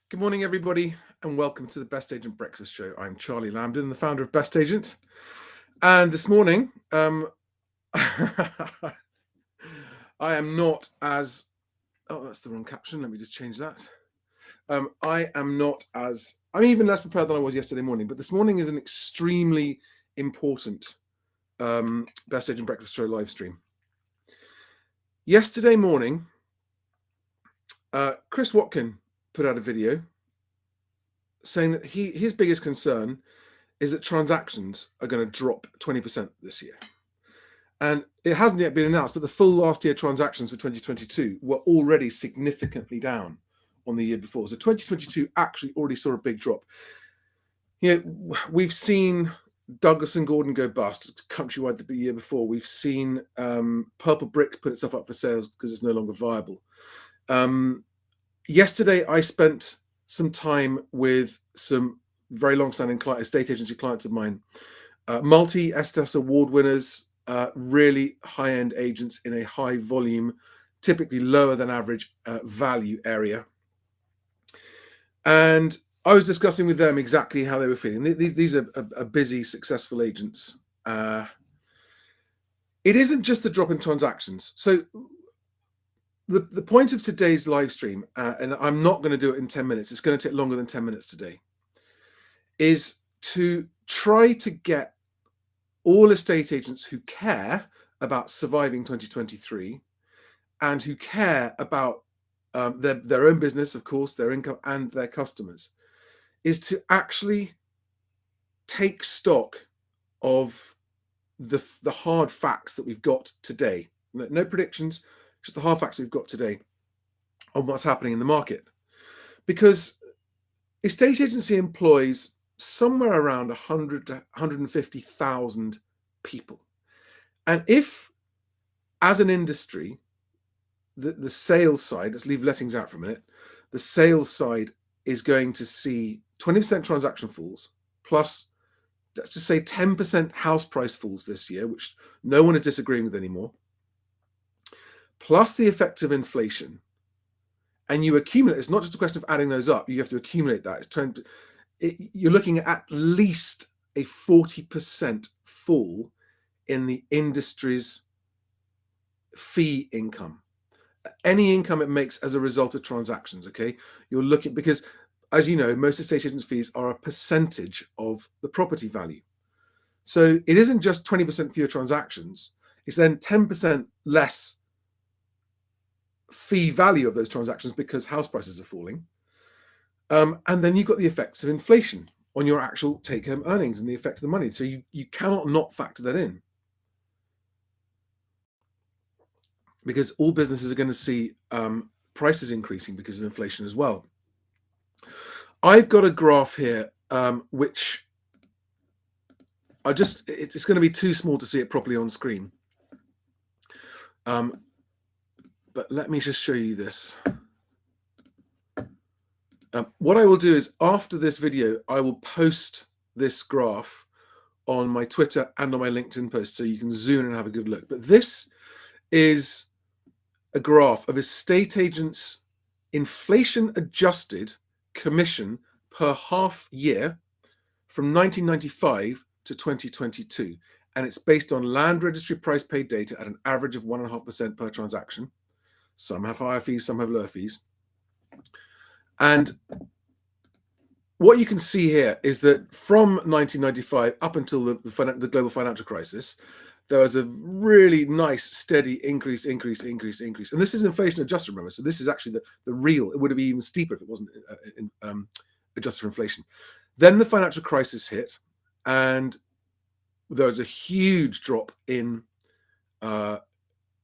Good morning, everybody, and welcome to the Best Agent Breakfast Show. I'm Charlie Lambden, the founder of Best Agent. And this morning, I am not as... Oh, that's the wrong caption. Let me just change that. I'm even less prepared than I was yesterday morning, but this morning is an extremely important Best Agent Breakfast Show live stream. Yesterday morning, Chris Watkin put out a video saying that his biggest concern is that transactions are going to drop 20% this year. And it hasn't yet been announced, but the full last year transactions for 2022 were already significantly down on the year before. So 2022 actually already saw a big drop. We've seen Douglas and Gordon go bust countrywide the year before. We've seen Purple Bricks put itself up for sales because it's no longer viable. Yesterday, I spent some time with some very long-standing estate agency clients of mine, multi-Estes award winners, really high-end agents in a high volume, typically lower than average value area. And I was discussing with them exactly how they were feeling. These are busy, successful agents. It isn't just the drop in transactions. So the point of today's live stream, and I'm not going to do it in 10 minutes, it's going to take longer than 10 minutes today, is to try to get all estate agents who care about surviving 2023 and who care about their own business, of course, their income and their customers, is to actually take stock of the hard facts that we've got today. No predictions, just the hard facts we've got today on what's happening in the market. Because estate agency employs somewhere around 100 to 150,000 people. And if, as an industry, the sales side, let's leave lettings out for a minute, the sales side is going to see 20% transaction falls, plus, let's just say 10% house price falls this year, which no one is disagreeing with anymore, plus the effect of inflation, and you accumulate, it's not just a question of adding those up, you have to accumulate that. You're looking at least a 40% fall in the industry's fee income, any income it makes as a result of transactions. Okay, you're looking, because as you know, most estate agents' fees are a percentage of the property value. So it isn't just 20% fewer transactions, it's then 10% less fee value of those transactions because house prices are falling. And then you've got the effects of inflation on your actual take-home earnings and the effect of the money. So you cannot not factor that in, because all businesses are going to see prices increasing because of inflation as well. I've got a graph here, which it's going to be too small to see it properly on screen. But let me just show you this. What I will do is, after this video, I will post this graph on my Twitter and on my LinkedIn post so you can zoom in and have a good look. But this is a graph of estate agents' inflation-adjusted commission per half year from 1995 to 2022. And it's based on land registry price paid data at an average of 1.5% per transaction. Some have higher fees, some have lower fees. And what you can see here is that from 1995 up until the global financial crisis, there was a really nice, steady increase. And this is inflation adjusted, remember. So this is actually the real. It would have been even steeper if it wasn't adjusted for inflation. Then the financial crisis hit, and there was a huge drop in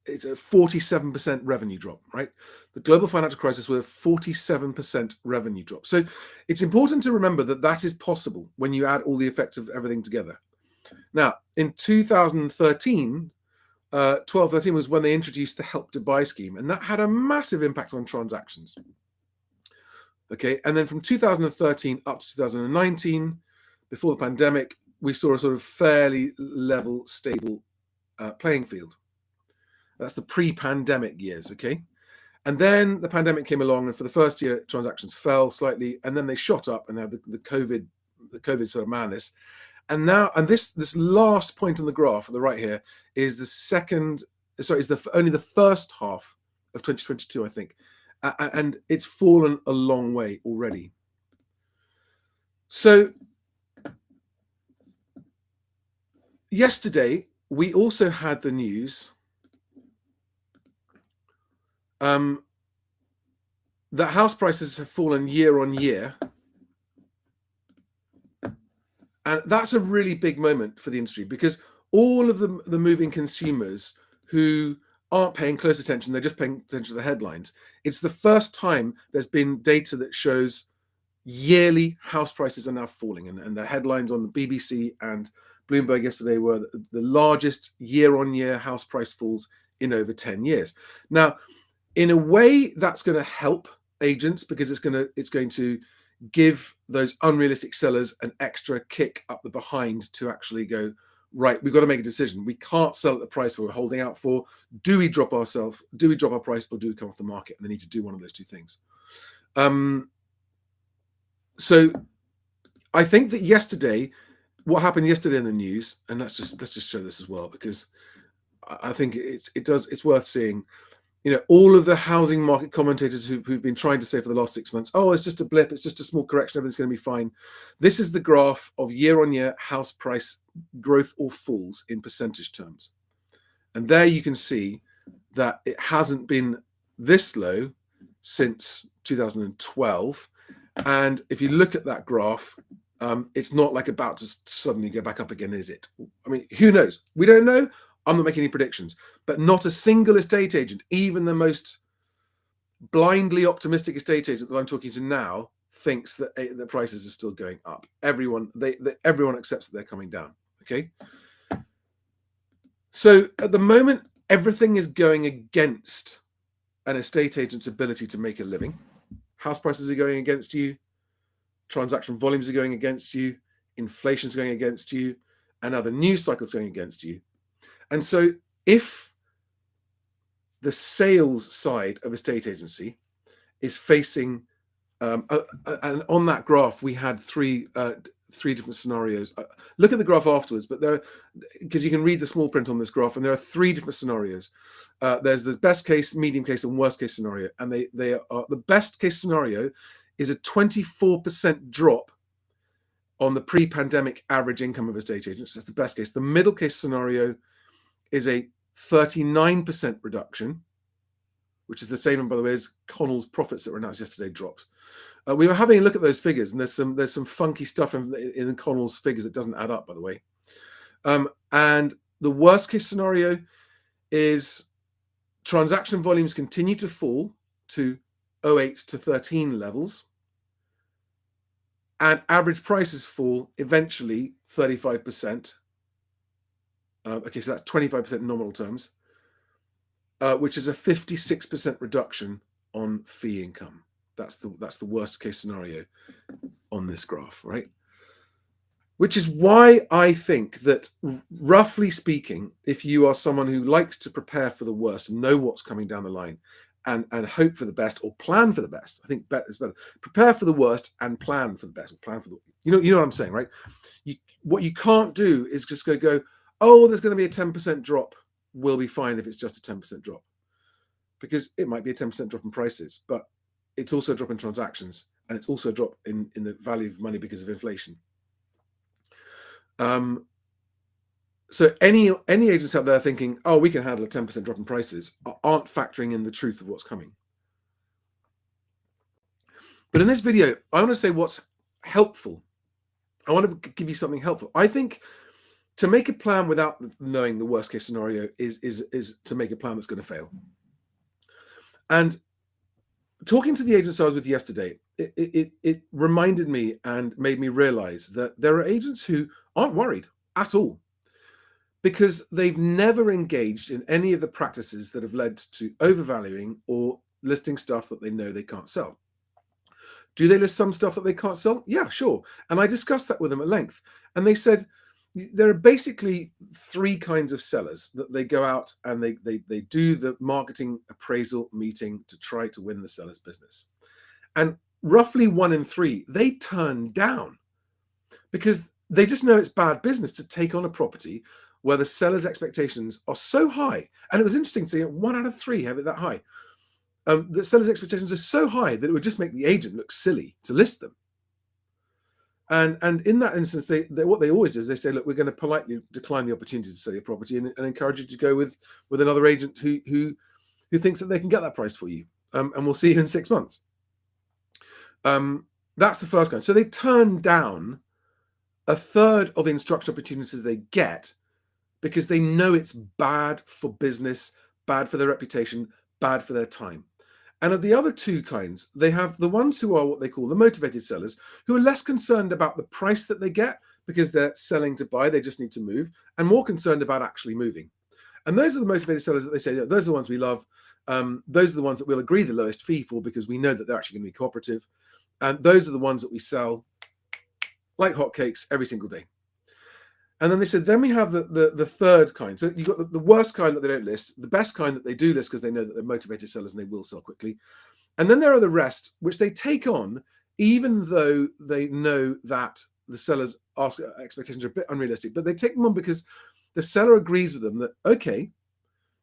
it's a 47% revenue drop, right? The global financial crisis was a 47% revenue drop. So it's important to remember that that is possible when you add all the effects of everything together. Now, in 2013, 12-13 was when they introduced the Help to Buy scheme, and that had a massive impact on transactions. Okay, and then from 2013 up to 2019, before the pandemic, we saw a sort of fairly level, stable playing field. That's the pre-pandemic years, okay? And then the pandemic came along, and for the first year, transactions fell slightly, and then they shot up, and they had the COVID sort of madness. And now, and this last point on the graph on the right here is only the first half of 2022, I think, and it's fallen a long way already. So yesterday we also had the news that house prices have fallen year on year. And that's a really big moment for the industry, because all of the moving consumers who aren't paying close attention, they're just paying attention to the headlines. It's the first time there's been data that shows yearly house prices are now falling. And the headlines on the BBC and Bloomberg yesterday were the largest year-on-year house price falls in over 10 years. Now, in a way, that's going to help agents, because it's going to give those unrealistic sellers an extra kick up the behind to actually go, right, we've got to make a decision. We can't sell at the price we're holding out for. Do we drop our price, or do we come off the market? And they need to do one of those two things. So I think that what happened yesterday in the news, and let's just show this as well, because I think it's worth seeing. All of the housing market commentators who've been trying to say for the last 6 months, oh, it's just a blip, it's just a small correction, everything's going to be fine. This is the graph of year-on-year house price growth or falls in percentage terms. And there you can see that it hasn't been this low since 2012. And if you look at that graph, it's not like about to suddenly go back up again, is it? I mean, who knows? We don't know. I'm not making any predictions, but not a single estate agent, even the most blindly optimistic estate agent that I'm talking to now, thinks that the prices are still going up. Everyone accepts that they're coming down. Okay. So at the moment, everything is going against an estate agent's ability to make a living. House prices are going against you. Transaction volumes are going against you. Inflation is going against you. And now the news cycle is going against you. And so if the sales side of a estate agency is facing, and on that graph, we had three different scenarios. Look at the graph afterwards, but because you can read the small print on this graph, and there are three different scenarios. There's the best case, medium case, and worst case scenario. And they are, the best case scenario is a 24% drop on the pre-pandemic average income of estate agents. That's the best case. The middle case scenario is a 39% reduction, which is the same, by the way, as Connell's profits that were announced yesterday dropped. We were having a look at those figures, and there's some funky stuff in Connell's figures that doesn't add up, by the way. And the worst case scenario is transaction volumes continue to fall to 08 to 13 levels, and average prices fall eventually 35%. Okay, so that's 25% in nominal terms, which is a 56% reduction on fee income. That's the worst case scenario on this graph, right? Which is why I think that, roughly speaking, if you are someone who likes to prepare for the worst and know what's coming down the line, and hope for the best or plan for the best, I think better is better. Prepare for the worst and plan for the best, or plan for the, you know what I'm saying, right? What you can't do is just go, oh, there's going to be a 10% drop. We'll be fine if it's just a 10% drop, because it might be a 10% drop in prices, but it's also a drop in transactions, and it's also a drop in the value of money because of inflation. So any agents out there thinking, oh, we can handle a 10% drop in prices, aren't factoring in the truth of what's coming. But in this video, I want to say what's helpful. I want to give you something helpful. I think to make a plan without knowing the worst case scenario is to make a plan that's going to fail. And talking to the agents I was with yesterday, it reminded me and made me realize that there are agents who aren't worried at all, because they've never engaged in any of the practices that have led to overvaluing or listing stuff that they know they can't sell. Do they list some stuff that they can't sell? Yeah, sure. And I discussed that with them at length. And they said, There are basically three kinds of sellers that they go out and they do the marketing appraisal meeting to try to win the seller's business. And roughly 1 in 3, they turn down because they just know it's bad business to take on a property where the seller's expectations are so high. And it was interesting to see 1 out of 3 have it that high. The seller's expectations are so high that it would just make the agent look silly to list them. And in that instance, what they always do is they say, look, we're going to politely decline the opportunity to sell your property and encourage you to go with another agent who thinks that they can get that price for you. And we'll see you in 6 months. That's the first kind. So they turn down a third of the instruction opportunities they get because they know it's bad for business, bad for their reputation, bad for their time. And of the other two kinds, they have the ones who are what they call the motivated sellers, who are less concerned about the price that they get because they're selling to buy, they just need to move, and more concerned about actually moving. And those are the motivated sellers that they say, those are the ones we love. Those are the ones that we'll agree the lowest fee for because we know that they're actually going to be cooperative. And those are the ones that we sell like hotcakes every single day. And then they said, then we have the third kind. So you've got the worst kind that they don't list, the best kind that they do list because they know that they're motivated sellers and they will sell quickly. And then there are the rest, which they take on, even though they know that the seller's expectations are a bit unrealistic, but they take them on because the seller agrees with them that, okay,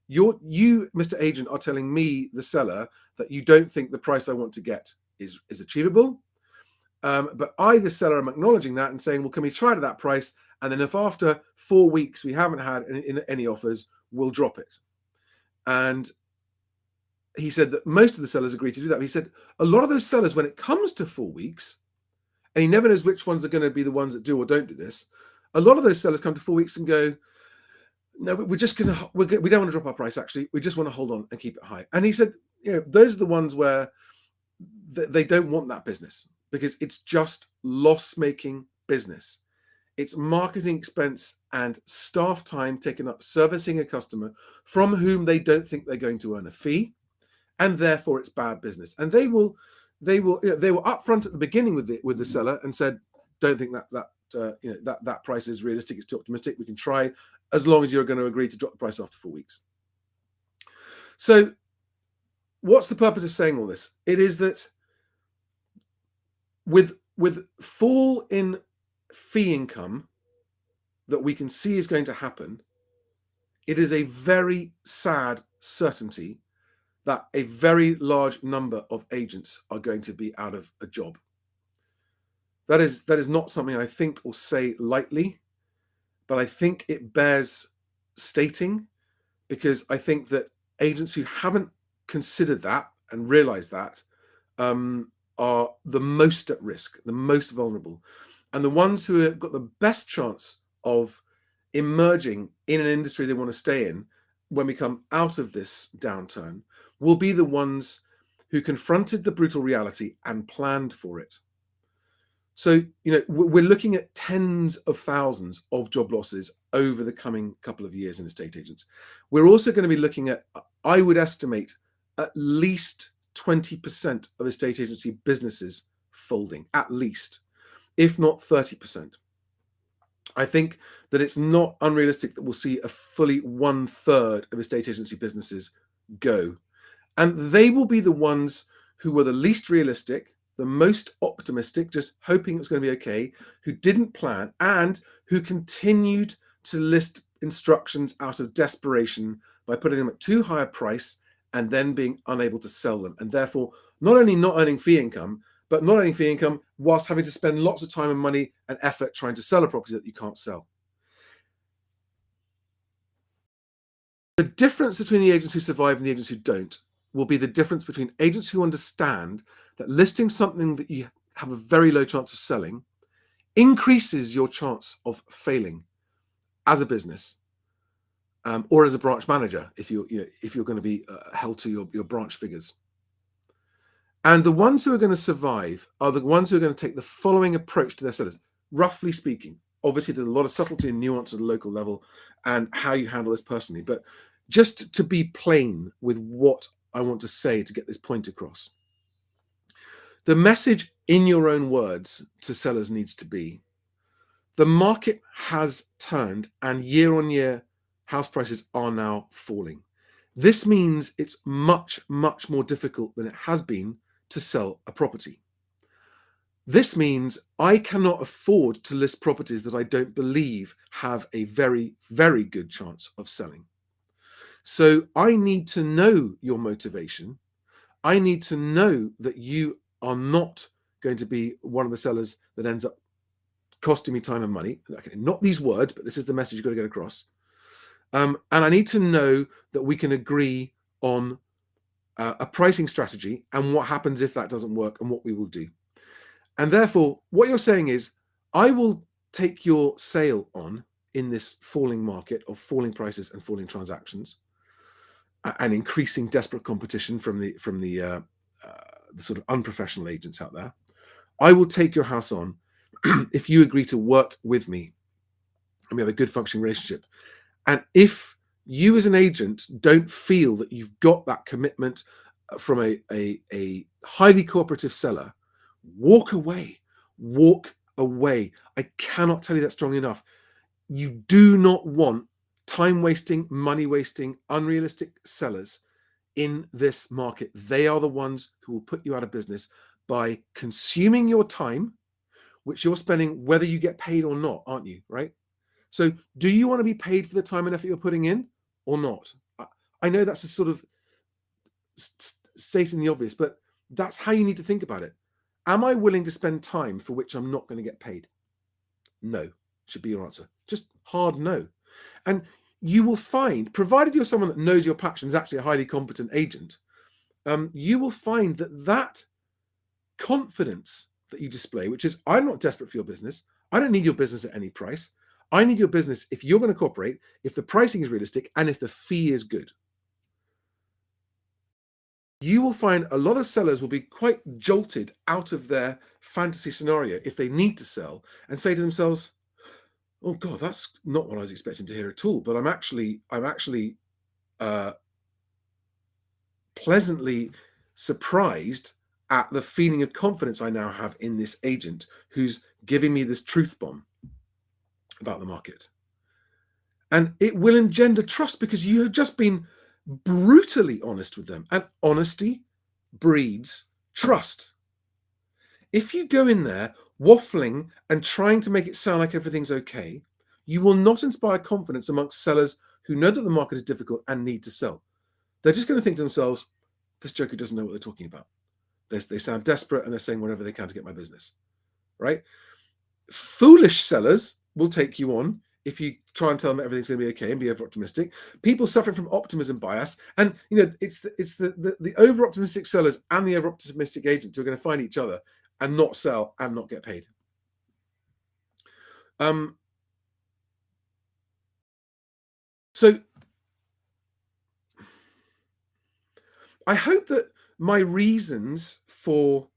you, Mr. Agent, are telling me, the seller, that you don't think the price I want to get is achievable. But I, the seller, am acknowledging that and saying, well, can we try it at that price? And then if after 4 weeks we haven't had any offers, we'll drop it. And he said that most of the sellers agree to do that. But he said a lot of those sellers, when it comes to 4 weeks, and he never knows which ones are going to be the ones that do or don't do this, a lot of those sellers come to 4 weeks and go, no, we don't want to drop our price, actually. We just want to hold on and keep it high. And he said, those are the ones where they don't want that business because it's just loss-making business. It's marketing expense and staff time taken up servicing a customer from whom they don't think they're going to earn a fee, and therefore it's bad business. And they were upfront at the beginning with the seller and said, don't think that price is realistic. It's too optimistic. We can try, as long as you're going to agree to drop the price after 4 weeks. So, what's the purpose of saying all this? It is that with fall in fee income that we can see is going to happen, it is a very sad certainty that a very large number of agents are going to be out of a job. That is not something I think or say lightly, but I think it bears stating, because I think that agents who haven't considered that and realized that are the most at risk, the most vulnerable. And the ones who have got the best chance of emerging in an industry they want to stay in when we come out of this downturn will be the ones who confronted the brutal reality and planned for it. So, we're looking at tens of thousands of job losses over the coming couple of years in estate agents. We're also going to be looking at, I would estimate, at least 20% of estate agency businesses folding, at least, if not 30%. I think that it's not unrealistic that we'll see a fully 1/3 of estate agency businesses go. And they will be the ones who were the least realistic, the most optimistic, just hoping it was going to be okay, who didn't plan, and who continued to list instructions out of desperation by putting them at too high a price and then being unable to sell them. And therefore, not only not earning fee income, but not earning fee income whilst having to spend lots of time and money and effort trying to sell a property that you can't sell. The difference between the agents who survive and the agents who don't will be the difference between agents who understand that listing something that you have a very low chance of selling increases your chance of failing as a business, or as a branch manager if you're going to be held to your branch figures. And the ones who are going to survive are the ones who are going to take the following approach to their sellers. Roughly speaking, obviously there's a lot of subtlety and nuance at a local level and how you handle this personally, but just to be plain with what I want to say to get this point across. The message in your own words to sellers needs to be The market has turned, and year on year, house prices are now falling. This means it's much, much more difficult than it has been to sell a property. This means I cannot afford to list properties that I don't believe have a very, very good chance of selling. So I need to know your motivation. I need to know that you are not going to be one of the sellers that ends up costing me time and money. Okay, not these words, but this is the message you've got to get across. And I need to know that we can agree on a pricing strategy and what happens if that doesn't work and what we will do. And therefore, what you're saying is, I will take your sale on in this falling market of falling prices and falling transactions and increasing desperate competition from the sort of unprofessional agents out there. I will take your house on if you agree to work with me and we have a good functioning relationship. And if you as an agent don't feel that you've got that commitment from a highly cooperative seller, walk away. Walk away. I cannot tell you that strongly enough. You do not want time wasting, money wasting, unrealistic sellers in this market. They are the ones who will put you out of business by consuming your time, which you're spending whether you get paid or not, aren't you? Right? So do you want to be paid for the time and effort you're putting in or not? I know that's a sort of stating the obvious, but that's how you need to think about it. Am I willing to spend time for which I'm not going to get paid? No, should be your answer. Just hard no. And you will find, provided you're someone that knows your patch and is actually a highly competent agent, you will find that confidence that you display, which is, I'm not desperate for your business. I don't need your business at any price. I need your business if you're going to cooperate, if the pricing is realistic, and if the fee is good. You will find a lot of sellers will be quite jolted out of their fantasy scenario if they need to sell and say to themselves, oh God, that's not what I was expecting to hear at all. But I'm actually pleasantly surprised at the feeling of confidence I now have in this agent who's giving me this truth bomb about the market. And it will engender trust because you have just been brutally honest with them. And honesty breeds trust. If you go in there waffling and trying to make it sound like everything's okay, you will not inspire confidence amongst sellers who know that the market is difficult and need to sell. They're just going to think to themselves, this joker doesn't know what they're talking about. They sound desperate and they're saying whatever they can to get my business, right? Foolish sellers will take you on if you try and tell them everything's going to be okay and be over optimistic. People suffering from optimism bias, and it's the over optimistic sellers and the over optimistic agents who are going to find each other and not sell and not get paid. So I hope that my reasons for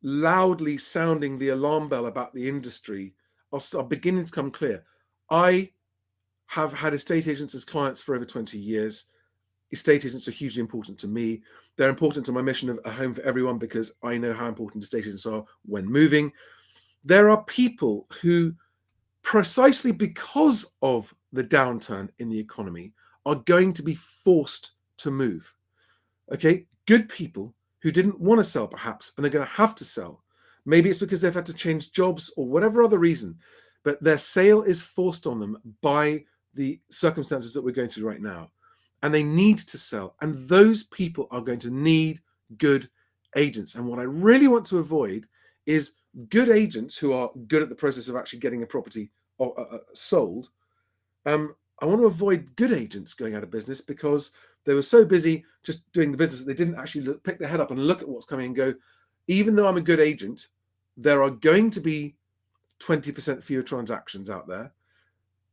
loudly sounding the alarm bell about the industry are beginning to come clear. I have had estate agents as clients for over 20 years. Estate agents are hugely important to me. They're important to my mission of a home for everyone because I know how important estate agents are when moving. There are people who, precisely because of the downturn in the economy, are going to be forced to move. Okay, good people who didn't want to sell perhaps and are going to have to sell. Maybe it's because they've had to change jobs or whatever other reason, but their sale is forced on them by the circumstances that we're going through right now. And they need to sell. And those people are going to need good agents. And what I really want to avoid is good agents who are good at the process of actually getting a property sold. I want to avoid good agents going out of business because they were so busy just doing the business that they didn't actually pick their head up and look at what's coming and go, even though I'm a good agent, there are going to be 20% fewer transactions out there.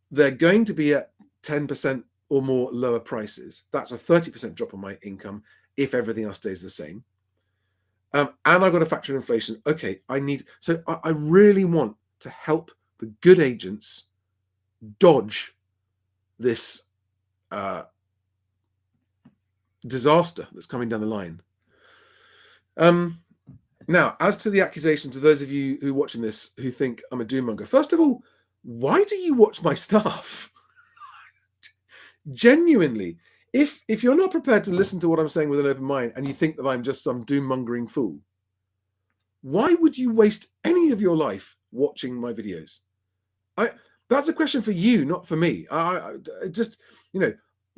They're going to be at 10% or more lower prices. That's a 30% drop on my income if everything else stays the same. And I've got to factor in inflation. Okay, I really want to help the good agents dodge this disaster that's coming down the line. Now, as to the accusations of those of you who are watching this who think I'm a doom monger, first of all, why do you watch my stuff? Genuinely, if you're not prepared to listen to what I'm saying with an open mind and you think that I'm just some doom-mongering fool, why would you waste any of your life watching my videos? That's a question for you, not for me. I just,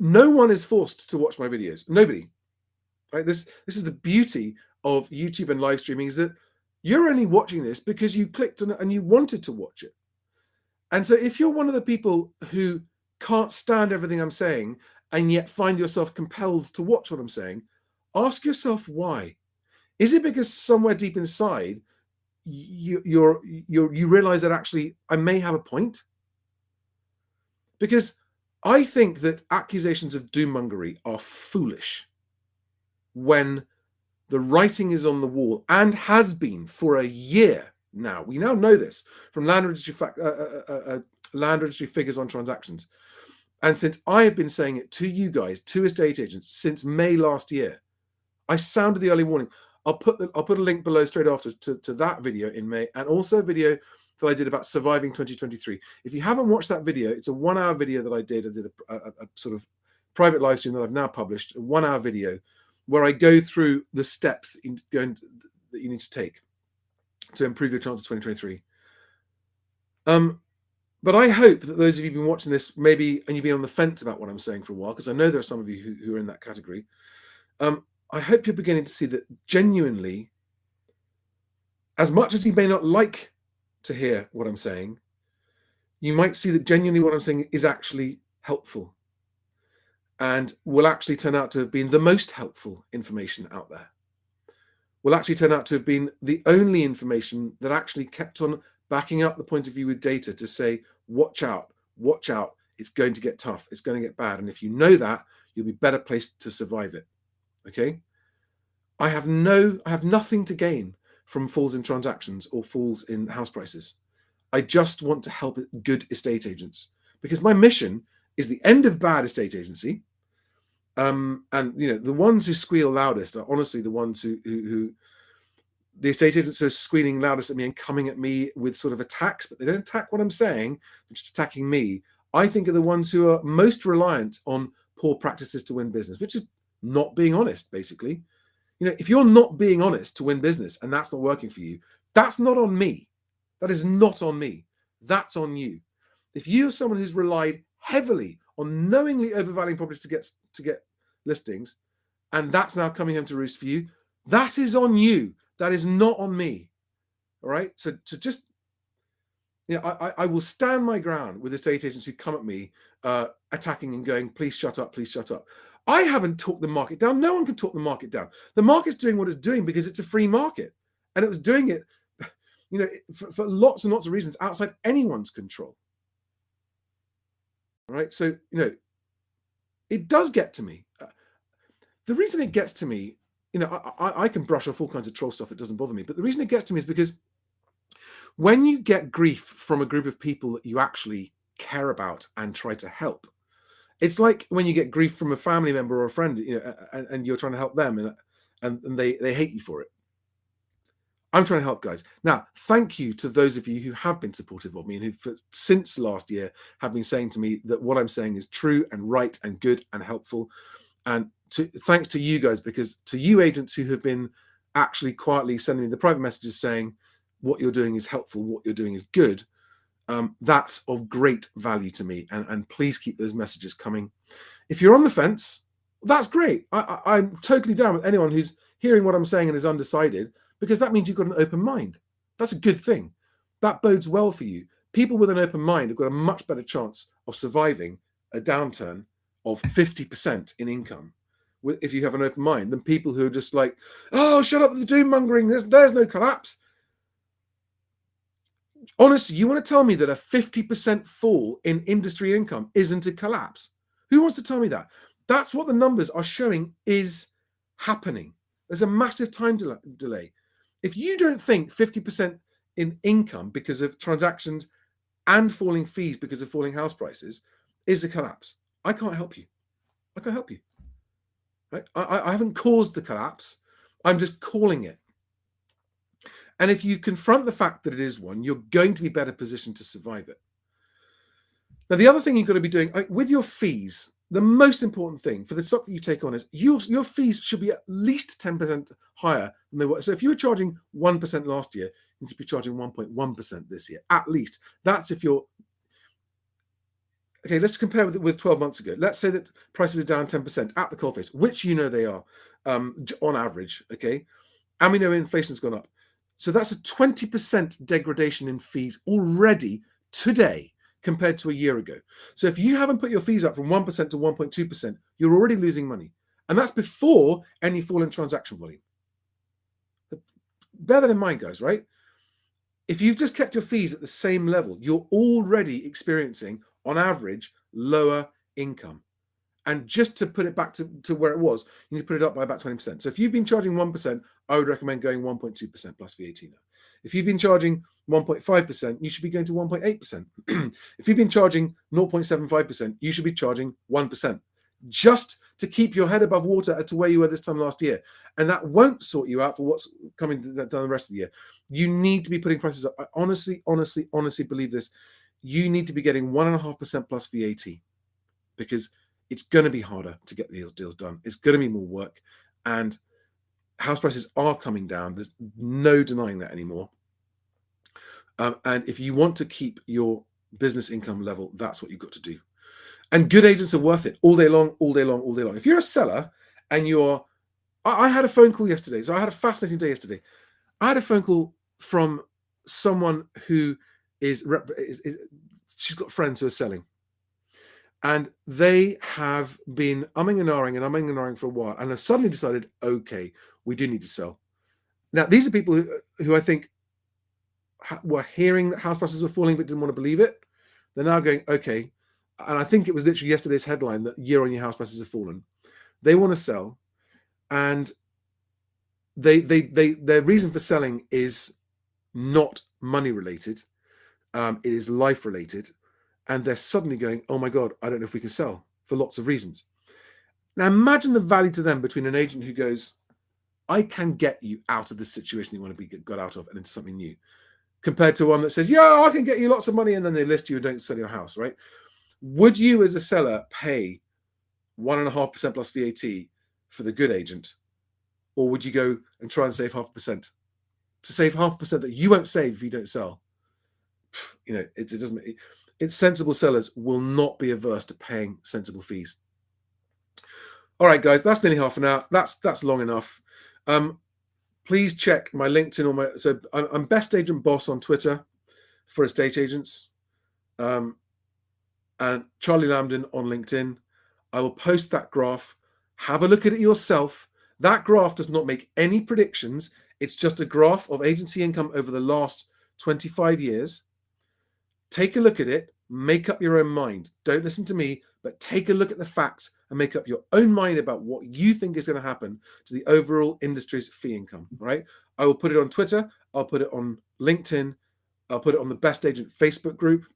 no one is forced to watch my videos. Nobody. Right? This is the beauty of YouTube and live streaming, is that you're only watching this because you clicked on it and you wanted to watch it. And so if you're one of the people who can't stand everything I'm saying and yet find yourself compelled to watch what I'm saying, ask yourself why. Is it because somewhere deep inside you realize that actually I may have a point? Because I think that accusations of doom-mongery are foolish when the writing is on the wall, and has been for a year now. We now know this from land registry figures on transactions. And since I have been saying it to you guys, to estate agents, since May last year, I sounded the early warning. I'll put a link below straight after to that video in May, and also a video that I did about surviving 2023. If you haven't watched that video, it's a 1-hour video that I did. I did a sort of private live stream that I've now published, a 1-hour video where I go through the steps that you need to take to improve your chance of 2023. But I hope that those of you who've been watching this, maybe, and you've been on the fence about what I'm saying for a while, because I know there are some of you who are in that category, I hope you're beginning to see that genuinely, as much as you may not like to hear what I'm saying, you might see that genuinely what I'm saying is actually helpful and will actually turn out to have been the most helpful information out there. Will actually turn out to have been the only information that actually kept on backing up the point of view with data to say, watch out, it's going to get tough, it's going to get bad. And if you know that, you'll be better placed to survive it. Okay? I have nothing to gain from falls in transactions or falls in house prices. I just want to help good estate agents, because my mission is the end of bad estate agency. And the ones who squeal loudest are honestly the ones who the estate agents are squealing loudest at me and coming at me with sort of attacks, but they don't attack what I'm saying, they're just attacking me. I think are the ones who are most reliant on poor practices to win business, which is not being honest, basically. If you're not being honest to win business and that's not working for you, that's not on me. That is not on me. That's on you. If you're someone who's relied heavily on knowingly overvaluing properties to get listings, and that's now coming home to roost for you, that is on you. That is not on me. All right. So to just, I will stand my ground with estate agents who come at me attacking and going, please shut up, please shut up. I haven't talked the market down. No one can talk the market down. The market's doing what it's doing because it's a free market, and it was doing it, for lots and lots of reasons outside anyone's control. All right. So, it does get to me. The reason it gets to me, I can brush off all kinds of troll stuff that doesn't bother me, but the reason it gets to me is because when you get grief from a group of people that you actually care about and try to help, it's like when you get grief from a family member or a friend, and you're trying to help them and they hate you for it. I'm trying to help, guys. Now, thank you to those of you who have been supportive of me and who, since last year, have been saying to me that what I'm saying is true and right and good and helpful. And thanks to you guys, because to you agents who have been actually quietly sending me the private messages saying what you're doing is helpful, what you're doing is good, that's of great value to me. And please keep those messages coming. If you're on the fence, that's great. I'm totally down with anyone who's hearing what I'm saying and is undecided, because that means you've got an open mind. That's a good thing. That bodes well for you. People with an open mind have got a much better chance of surviving a downturn of 50% in income if you have an open mind than people who are just like, oh, shut up with the doom mongering. There's no collapse. Honestly, you want to tell me that a 50% fall in industry income isn't a collapse? Who wants to tell me that? That's what the numbers are showing is happening. There's a massive time delay. If you don't think 50% in income because of transactions and falling fees because of falling house prices is a collapse, I can't help you. I can't help you. Right? I haven't caused the collapse. I'm just calling it. And if you confront the fact that it is one, you're going to be better positioned to survive it. Now, the other thing you've got to be doing with your fees, the most important thing for the stock that you take on is your fees should be at least 10% higher than they were. So if you were charging 1% last year, you need to be charging 1.1% this year, at least. That's if you're okay. Let's compare with 12 months ago. Let's say that prices are down 10% at the coalface, which you know they are on average. Okay, and we know inflation's gone up. So that's a 20% degradation in fees already today compared to a year ago. So if you haven't put your fees up from 1% to 1.2%, you're already losing money. And that's before any fall in transaction volume. Bear that in mind, guys, right? If you've just kept your fees at the same level, you're already experiencing, on average, lower income. And just to put it back to where it was, you need to put it up by about 20%. So if you've been charging 1%, I would recommend going 1.2% plus VAT now. If you've been charging 1.5%, you should be going to 1.8%. If you've been charging 0.75%, you should be charging 1%, just to keep your head above water as to where you were this time last year. And that won't sort you out for what's coming down the rest of the year. You need to be putting prices up. I honestly believe this. You need to be getting 1.5% plus VAT, because it's going to be harder to get these deals done. It's going to be more work, and house prices are coming down. There's no denying that anymore. And if you want to keep your business income level, that's what you've got to do. And good agents are worth it all day long, all day long, all day long. If you're a seller and I had a phone call yesterday. So I had a fascinating day yesterday. I had a phone call from someone who she's got friends who are selling. And they have been umming and ahhing for a while, and have suddenly decided, okay, we do need to sell. Now, these are people who I think were hearing that house prices were falling but didn't want to believe it. They're now going, okay, and I think it was literally yesterday's headline that year-on-year house prices have fallen. They want to sell, and their reason for selling is not money related. It is life related. And they're suddenly going, oh my God, I don't know if we can sell, for lots of reasons. Now imagine the value to them between an agent who goes, I can get you out of this situation you want to be got out of and into something new, compared to one that says, yeah, I can get you lots of money, and then they list you and don't sell your house, right? Would you as a seller pay 1.5% plus VAT for the good agent? Or would you go and try and save 0.5%? To save 0.5% that you won't save if you don't sell? You know, it doesn't... It's sensible sellers will not be averse to paying sensible fees. All right, guys, that's nearly half an hour. That's long enough. Please check my LinkedIn so I'm Best Agent Boss on Twitter for estate agents, and Charlie Lambden on LinkedIn. I will post that graph. Have a look at it yourself. That graph does not make any predictions. It's just a graph of agency income over the last 25 years. Take a look at it, make up your own mind. Don't listen to me, but take a look at the facts and make up your own mind about what you think is going to happen to the overall industry's fee income, right? I will put it on Twitter. I'll put it on LinkedIn. I'll put it on the Best Agent Facebook group.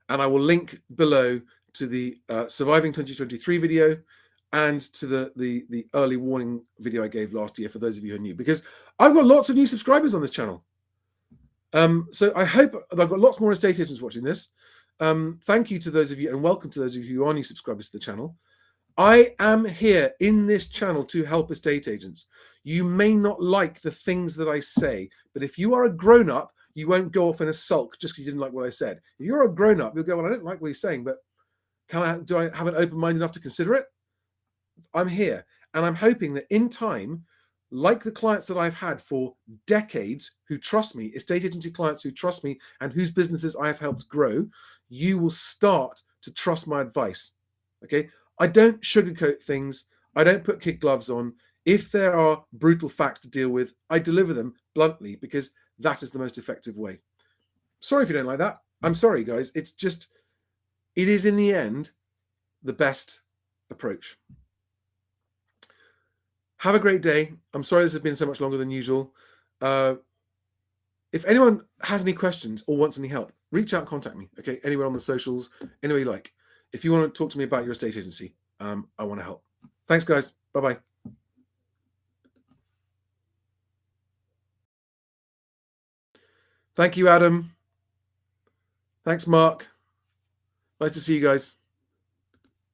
And I will link below to the Surviving 2023 video and to the early warning video I gave last year for those of you who are new, because I've got lots of new subscribers on this channel. So I hope I've got lots more estate agents watching this. Thank you to those of you, and welcome to those of you who are new subscribers to the channel. I am here in this channel to help estate agents. You may not like the things that I say, but if you are a grown-up, you won't go off in a sulk just because you didn't like what I said. If you're a grown-up, you'll go, well, I don't like what he's saying, but do I have an open mind enough to consider it? I'm here, and I'm hoping that in time, like the clients that I've had for decades who trust me, estate agency clients who trust me and whose businesses I have helped grow, you will start to trust my advice. Okay? I don't sugarcoat things. I don't put kid gloves on. If there are brutal facts to deal with, I deliver them bluntly, because that is the most effective way. Sorry if you don't like that. I'm sorry, guys. It's just, it is in the end the best approach. Have a great day. I'm sorry this has been so much longer than usual. If anyone has any questions or wants any help, reach out and contact me. Okay, anywhere on the socials, anywhere you like. If you want to talk to me about your estate agency, I want to help. Thanks, guys. Bye-bye. Thank you, Adam. Thanks, Mark. Nice to see you guys.